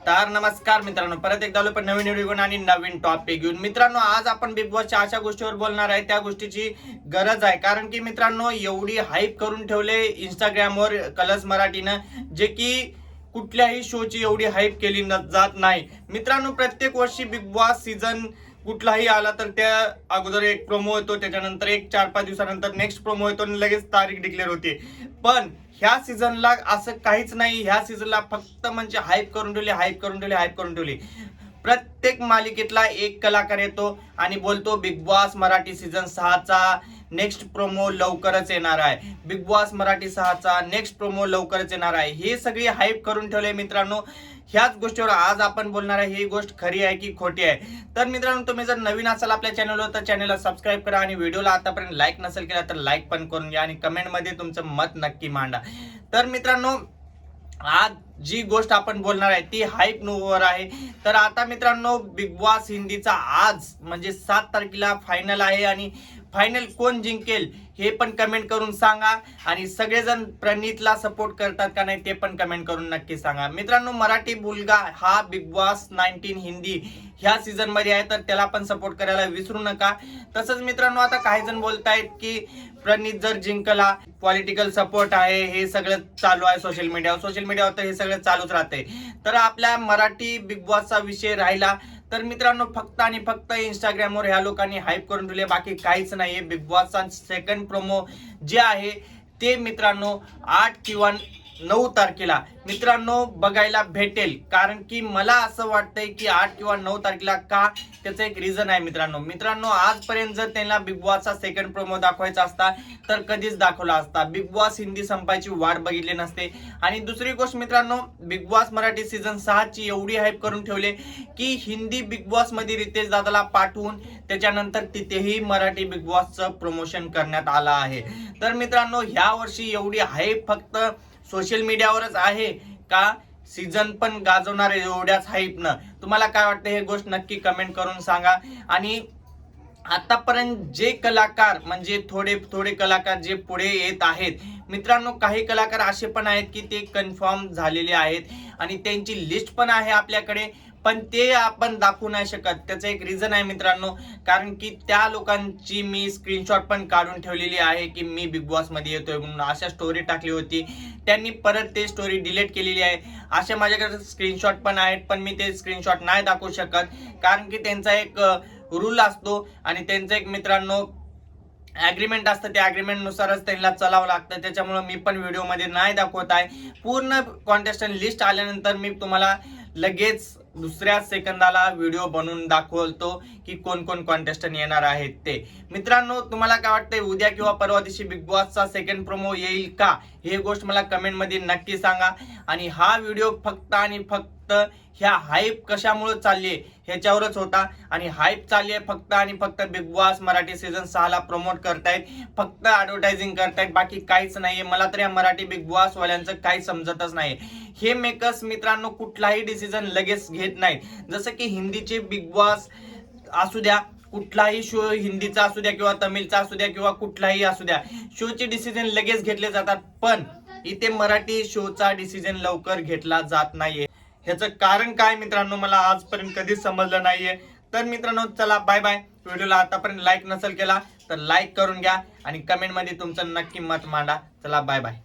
तर नमस्कार मित्रांनो, परत एकदा आलो पण नवीन व्हिडिओ घेऊन आणि नवीन टॉपिक घेऊन. मित्रांनो, आज आपण बिग बॉसच्या अशा गोष्टीवर बोलणार आहे, त्या गोष्टीची गरज आहे. कारण की मित्रांनो, एवढी हाईप करून ठेवले इंस्टाग्रामवर कलर्स मराठीनं, जे की कुठल्याही शोची एवढी हाईप केली जात नाही. मित्रांनो, प्रत्येक वर्षी बिग बॉस सीझन कुठलाही आला तर त्या अगोदर एक प्रोमो येतो, त्याच्यानंतर एक 4-5 दिवसानंतर नेक्स्ट प्रोमो येतो आणि लगेच तारीख डिक्लेअर होते. पण ह्या सीझनला असं काहीच नाही. ह्या सीझनला फक्त म्हणजे हाईप करून ठेवली. प्रत्येक मालिकेतला एक कलाकार येतो आणि बोलतो बिग बॉस मराठी सीझन 6चा नेक्स्ट प्रोमो लवकरच येणार आहे. बिग बॉस मराठी 6चा नेक्स्ट प्रोमो लवकरच येणार आहे. हे सगळी हाईप करून ठेवले मित्रांनो. ह्याच गोष्टीवर आज आपण बोलणार आहे. ही गोष्ट खरी आहे की खोटी आहे. तर मित्रांनो, तुम्ही जर नवीन असाल आपल्या चॅनलवर तर चॅनलला सबस्क्राईब करा आणि व्हिडिओला आतापर्यंत लाईक नसेल केला तर लाईक पण करून घ्या आणि कमेंटमध्ये तुमचं मत नक्की मांडा. तर मित्रांनो, आज जी गोष्ट आपण बोलणार आहे ती हाईप वर आहे. तर आता मित्रांनो, बिग बॉस हिंदीचा आज म्हणजे 7 तारखेला फायनल आहे आणि फायनल कोण जिंकेल हे पण कमेंट करून सांगा. आणि सगळेजण प्रणीतला सपोर्ट करतात का नाही ते पण कमेंट करून नक्की सांगा. मित्रांनो, मराठी मुलगा हा बिग बॉस 19 हिंदी ह्या सीझन मध्ये आहे, तर त्याला पण सपोर्ट करायला विसरू नका. तसंच मित्रांनो, आता काही जण बोलतायत की प्रणीत जर जिंकला, पॉलिटिकल सपोर्ट आहे, हे सगळं चालू आहे सोशल मीडियावर तर हे सगळं चालूच राहते. तर आपल्या मराठी बिग बॉसचा विषय राहिला तर मित्रांनो, फक्त आणि फक्त इंस्टाग्रामवर ह्या लोकांनी हाईप करून ठेवले, बाकी काहीच नाहीये. बिग बॉसचा सेकंड प्रोमो जे आहे ते मित्रांनो 8 किंवा 9 तारखेला मित्रांनो बघायला भेटेल. कारण की मला असं वाटतंय की 8 किंवा 9 तारखेला का, त्याचं एक रिझन आहे मित्रांनो. आजपर्यंत जर त्यांना बिग बॉसचा सेकंड प्रोमो दाखवायचा असता तर कधीच दाखवला असता. बिग बॉस हिंदी संपायची वाट बघितली नसते. आणि दुसरी गोष्ट मित्रांनो, बिग बॉस मराठी सीझन 6ची एवढी हाईप करून ठेवले की हिंदी बिग बॉस मध्ये रितेश दादाला पाठवून त्याच्यानंतर तिथेही मराठी बिग बॉसचं प्रमोशन करण्यात आलं आहे. तर मित्रांनो, ह्या वर्षी एवढी हाईप फक्त सोशल मीडियावरच आहे का, सीझन पण गाजवणार आहे एवढ्याच हाईप न? तुम्हाला काय वाटतं हे गोष्ट नक्की कमेंट करून सांगा. आणि आतापर्यंत जे कलाकार म्हणजे थोडे कलाकार जे पुढे येत आहेत मित्रांनो, काही कलाकार असे पण आहेत की ते कन्फर्म झालेले आहेत आणि त्यांची लिस्ट पण आहे आपल्याकडे, पण ते आपण दाखवू नाही शकत. त्याचं एक रिझन आहे मित्रांनो, कारण की त्या लोकांची मी स्क्रीनशॉट पण काढून ठेवलेली आहे की मी बिग बॉस मध्ये येतोय म्हणून अशा स्टोरी टाकली होती. त्यांनी परत ते स्टोरी डिलीट केलेली आहे. अशा माझ्याकडे स्क्रीनशॉट पण आहेत, पण मी ते स्क्रीनशॉट नाही दाखवू शकत कारण की त्यांचा एक रूल असतो आणि त्यांचं एक मित्रांनो ॲग्रीमेंट असतं. त्या ॲग्रीमेंट नुसारच त्यांना चालावं लागतं. त्याच्यामुळे मी पण व्हिडिओमध्ये नाही दाखवत आहे. पूर्ण कॉन्टेस्टंट लिस्ट आल्यानंतर मी तुम्हाला लगेच दुसऱ्या सेकंदाला व्हिडिओ बनवून दाखवतो की कोण कोण कॉन्टेस्टंट येणार आहेत ते. मित्रांनो, तुम्हाला काय वाटतंय, उद्या किंवा परवा दिवशी बिग बॉसचा सेकंड प्रोमो येईल का, हे गोष्ट मला कमेंट मध्ये नक्की सांगा. आणि हा व्हिडिओ फक्त आणि फक्त ह्या हाईप कशामुळे चालली आहे ह्याच्यावरच होता. आणि हाईप चालली आहे फक्त आणि फक्त बिग बॉस मराठी सीझन 6ला प्रमोट करतायत, फक्त ऍडव्हर्टायझिंग करतायत, बाकी काहीच नाहीये. मला तर या मराठी बिग बॉस वाल्यांचं काही समजतच नाही. हे मेकर्स मित्रांनो कुठलाही डिसिजन लगेच घेत नाहीत. जसं की हिंदीचे बिग बॉस असू द्या, कुठलाही शो हिंदीचा असू द्या किंवा तमिळचा असू द्या किंवा कुठलाही असू द्या, शोचे डिसिजन लगेच घेतले जातात. पण इथे मराठी शोचा डिसिजन लवकर घेतला जात नाहीये. ह्याचं कारण काय मित्रांनो, मला आजपर्यंत कधीच समजलं नाहीये. तर मित्रांनो, चला बाय बाय. व्हिडिओला आतापर्यंत लाईक नसेल केला तर लाईक करून घ्या आणि कमेंट मध्ये तुमचं नक्की मत मांडा. चला बाय बाय.